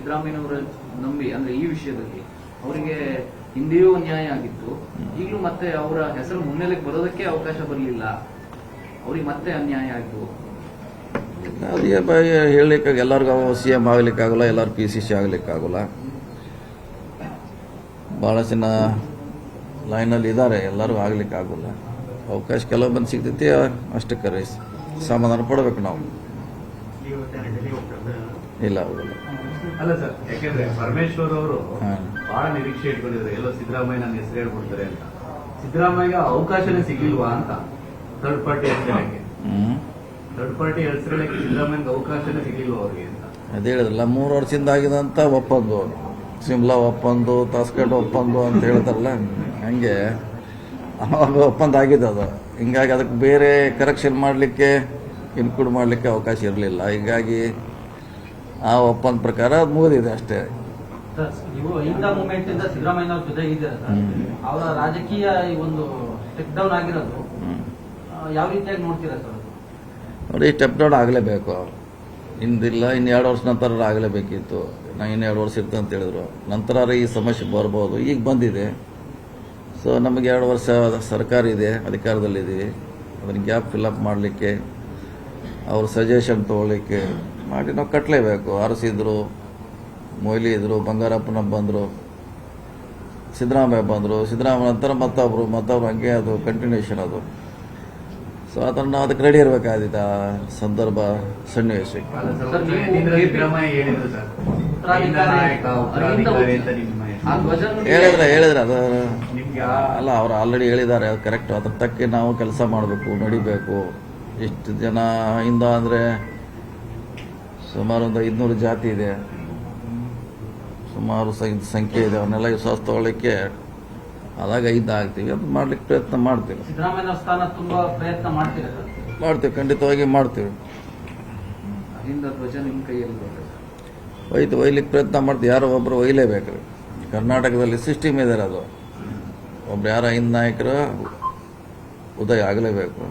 ಸಿದ್ದರಾಮಯ್ಯನವರ ನಂಬಿ ಅಂದ್ರೆ ಈ ವಿಷಯದಲ್ಲಿ ಅವರಿಗೆ ಹಿಂದೆಯೂ ನ್ಯಾಯ ಆಗಿತ್ತು, ಈಗಲೂ ಮತ್ತೆ ಅವರ ಹೆಸರು ಮುನ್ನೆಲೆಗೆ ಬರೋದಕ್ಕೆ ಅವಕಾಶ ಬರಲಿಲ್ಲ, ಅವ್ರಿಗೆ ಮತ್ತೆ ಅನ್ಯಾಯ ಆಯ್ತು. ಅದೇ ಹೇಳಲಿಕ್ಕೆ ಎಲ್ಲರಿಗೂ CM ಆಗ್ಲಿಕ್ಕಾಗಲ್ಲ, ಎಲ್ಲರೂ PCC ಆಗ್ಲಿಕ್ಕಾಗಲ್ಲ. ಭಾಳ ಜನ ಲೈನಲ್ಲಿ ಇದ್ದಾರೆ, ಎಲ್ಲರೂ ಆಗ್ಲಿಕ್ಕಾಗಲ್ಲ. ಅವಕಾಶ ಕೆಲವು ಬಂದು ಸಿಗ್ತೈತಿ, ಅಷ್ಟಕ್ಕೆ ರೀ ಸಮಾಧಾನ ಪಡಬೇಕು ನಾವು. ಇಲ್ಲ ಹೋಗಲ್ಲ. ಅಲ್ಲ ಸರ್, ಯಾಕೆಂದ್ರೆ ಪರಮೇಶ್ವರ್ ಅವರು ಬಹಳ ನಿರೀಕ್ಷೆ ಇಟ್ಕೊಂಡಿದ್ದಾರೆ, ಎಲ್ಲೋ ಸಿದ್ದರಾಮಯ್ಯ ನನ್ನ ಹೆಸರು ಹೇಳ್ಬಿಡ್ತಾರೆ ಅಂತ. ಸಿದ್ದರಾಮಯ್ಯ ಅವಕಾಶನೇ ಸಿಗ್ಲಿಲ್ವಾ ಅಂತ ಥರ್ಡ್ ಪಾರ್ಟಿ ಹೆಸರೇಳಕ್ಕೆ ಸಿದ್ದರಾಮಯ್ಯಗೆ ಅವಕಾಶನೇ ಸಿಗ್ಲಿಲ್ವಾ ಅವ್ರಿಗೆ ಅಂತ ಅದೇ ಹೇಳಿದ್ರಲ್ಲ, 3 ವರ್ಷದಿಂದ ಆಗಿದಂತ ಒಪ್ಪಂದು, ಸಿಮ್ಲಾ ಒಪ್ಪಂದು, ತಾಸ್ಕಟ್ ಒಪ್ಪಂದು ಅಂತ ಹೇಳ್ತಾರಲ್ಲ, ಹಂಗೆ ಅವಾಗ ಒಪ್ಪಂದ ಆಗಿದೆ ಅದು. ಹಿಂಗಾಗಿ ಅದಕ್ಕೆ ಬೇರೆ ಕರೆಕ್ಷನ್ ಮಾಡಲಿಕ್ಕೆ, ಇನ್ಕ್ಲೂಡ್ ಮಾಡಲಿಕ್ಕೆ ಅವಕಾಶ ಇರಲಿಲ್ಲ. ಹೀಗಾಗಿ ಆ ಒಪ್ಪಂದ ಪ್ರಕಾರ ಅದು ಮುಗಿದಿದೆ ಅಷ್ಟೇ. ನೀವು ಇಂಥ ಮೂಮೆಂಟ್ ಇಂದ ಸಿದ್ದರಾಮಯ್ಯ ಅವ್ರ ಜೊತೆ ಇದ್ದೀರಾ ಸರ್, ಅವರ ರಾಜಕೀಯ ಈ ಒಂದು ಸ್ಟೆಪ್ ಡೌನ್ ಆಗಿರೋದು ಯಾವ ರೀತಿಯಾಗಿ ನೋಡ್ತೀರಾ ಸರ್? ನೋಡಿ, ಸ್ಟೆಪ್ ಡೌನ್ ಆಗಲೇಬೇಕು. ಇಂದಿಲ್ಲ, ಇನ್ನು 2 ವರ್ಷ ನಂತರ ಆಗಲೇಬೇಕಿತ್ತು. ನಾ ಇನ್ನು 2 ವರ್ಷ ಇರ್ತದೆ ಅಂತ ಹೇಳಿದ್ರು. ನಂತರ ಈ ಸಮಸ್ಯೆ ಬರ್ಬೋದು, ಈಗ ಬಂದಿದೆ. ಸೊ ನಮಗೆ 2 ವರ್ಷ ಸರ್ಕಾರ ಇದೆ, ಅಧಿಕಾರದಲ್ಲಿದ್ದೀವಿ. ಅದನ್ನ ಗ್ಯಾಪ್ ಫಿಲ್ಅಪ್ ಮಾಡಲಿಕ್ಕೆ, ಅವ್ರ ಸಜೆಷನ್ ತೊಗೊಳ್ಳಿಕ್ಕೆ ಮಾಡಿ ನಾವು ಕಟ್ಟಲೇಬೇಕು. ಆರಿಸಿದ್ರು, ಮೊಯ್ಲಿ ಇದ್ರು, ಬಂಗಾರಪ್ಪನ ಬಂದರು, ಸಿದ್ದರಾಮಯ್ಯ ಬಂದರು, ಸಿದ್ದರಾಮಯ್ಯ ನಂತರ ಮತ್ತೊಬ್ರು ಹಂಗೆ ಅದು ಕಂಟಿನ್ಯೂಷನ್ ಅದು. ಸೊ ಅದನ್ನು ಅದಕ್ಕೆ ರೆಡಿ ಇರಬೇಕಾದಿತ್ತು ಆ ಸಂದರ್ಭ ಸನ್ನಿವೇಶ. ಹೇಳಿದ್ರೆ ಅದು ಅಲ್ಲ, ಅವ್ರು ಆಲ್ರೆಡಿ ಹೇಳಿದ್ದಾರೆ, ಅದು ಕರೆಕ್ಟ್. ಅದ್ರ ತಕ್ಕ ನಾವು ಕೆಲಸ ಮಾಡಬೇಕು, ನಡಿಬೇಕು. ಇಷ್ಟು ಜನ ಇಂದ ಅಂದರೆ ಸುಮಾರು ಒಂದು 500 ಜಾತಿ ಇದೆ, ಸುಮಾರು ಸಂಖ್ಯೆ ಇದೆ. ಅವನ್ನೆಲ್ಲ ವಿಶ್ವಾಸ ತಗೊಳ್ಳಿಕ್ಕೆ ಅದಾಗ ಆಗ್ತೀವಿ, ಅದು ಮಾಡ್ಲಿಕ್ಕೆ ಪ್ರಯತ್ನ ಮಾಡ್ತೀವಿ. ಸಿದ್ದರಾಮಯ್ಯ ಸ್ಥಾನ ತುಂಬಾ ಪ್ರಯತ್ನ ಮಾಡ್ತೀವಿ, ಖಂಡಿತವಾಗಿ ಮಾಡ್ತೀವಿ. ಅಲ್ಲಿಂದ ಧ್ವಜ ನಿಮ್ಮ ಕೈಯಲ್ಲಿ ಒಯ್ಲಿಕ್ಕೆ ಪ್ರಯತ್ನ ಮಾಡ್ತೀವಿ. ಯಾರೋ ಒಬ್ರು ಒಯ್ಲೇಬೇಕು. ಕರ್ನಾಟಕದಲ್ಲಿ ಸಿಸ್ಟಮ್ ಇದೆ, ಅದು ಒಬ್ರು ಯಾರ ಹಿಂದ್ ನಾಯಕರು ಉದಯ ಆಗಲೇಬೇಕು.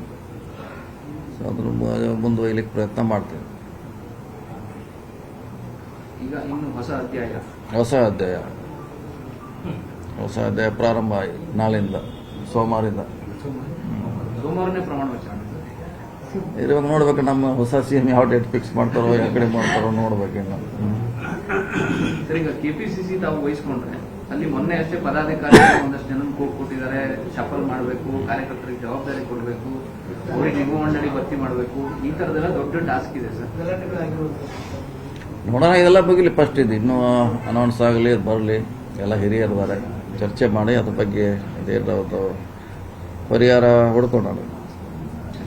ಸೊ ಅದನ್ನು ಮುಂದೆ ಒಯ್ಲಿಕ್ಕೆ ಪ್ರಯತ್ನ ಮಾಡ್ತೀವಿ. ಈಗ ಇನ್ನು ಹೊಸ ಅಧ್ಯಾಯ ಪ್ರಾರಂಭ ನಾಳಿಂದ, ಸೋಮವಾರದಿಂದ. ಸೋಮವಾರನೇ ಪ್ರಮಾಣ ವಚನ ಇವಾಗ ನೋಡ್ಬೇಕು, ನಮ್ಮ ಹೊಸ CM ಯಾವ ಡೇಟ್ ಫಿಕ್ಸ್ ಮಾಡ್ತಾರೋ, ಯಾವ ಕಡೆ ಮಾಡ್ತಾರೋ ನೋಡ್ಬೇಕಿನ್ನು. ಸರ್, ಈಗ KPCC ತಾವು ವಹಿಸ್ಕೊಂಡ್ರೆ ಅಲ್ಲಿ ಮೊನ್ನೆ ಅಷ್ಟೇ ಪದಾಧಿಕಾರಿ ಒಂದಷ್ಟು ಜನ ಕೊಟ್ಟಿದ್ದಾರೆ, ಶಫಲ್ ಮಾಡಬೇಕು, ಕಾರ್ಯಕರ್ತರಿಗೆ ಜವಾಬ್ದಾರಿ ಕೊಡಬೇಕು, ಅವರಿಗೆ ನಿಗಮ ಮಂಡಳಿ ಭರ್ತಿ ಮಾಡಬೇಕು, ಈ ತರದೆಲ್ಲ ದೊಡ್ಡ ಟಾಸ್ಕ್ ಇದೆ ಸರ್. ನೋಡೋಣ, ಇದೆಲ್ಲ ಬಗ್ಲಿ ಫಸ್ಟ್ ಇದು ಇನ್ನೂ ಅನೌನ್ಸ್ ಆಗಲಿ, ಬರಲಿ. ಎಲ್ಲ ಹಿರಿಯರಿದ್ದಾರೆ, ಚರ್ಚೆ ಮಾಡಿ ಅದ್ರ ಬಗ್ಗೆ ಅದೇನು ಪರಿಹಾರ ಹುಡ್ಕೊಂಡೋಣ.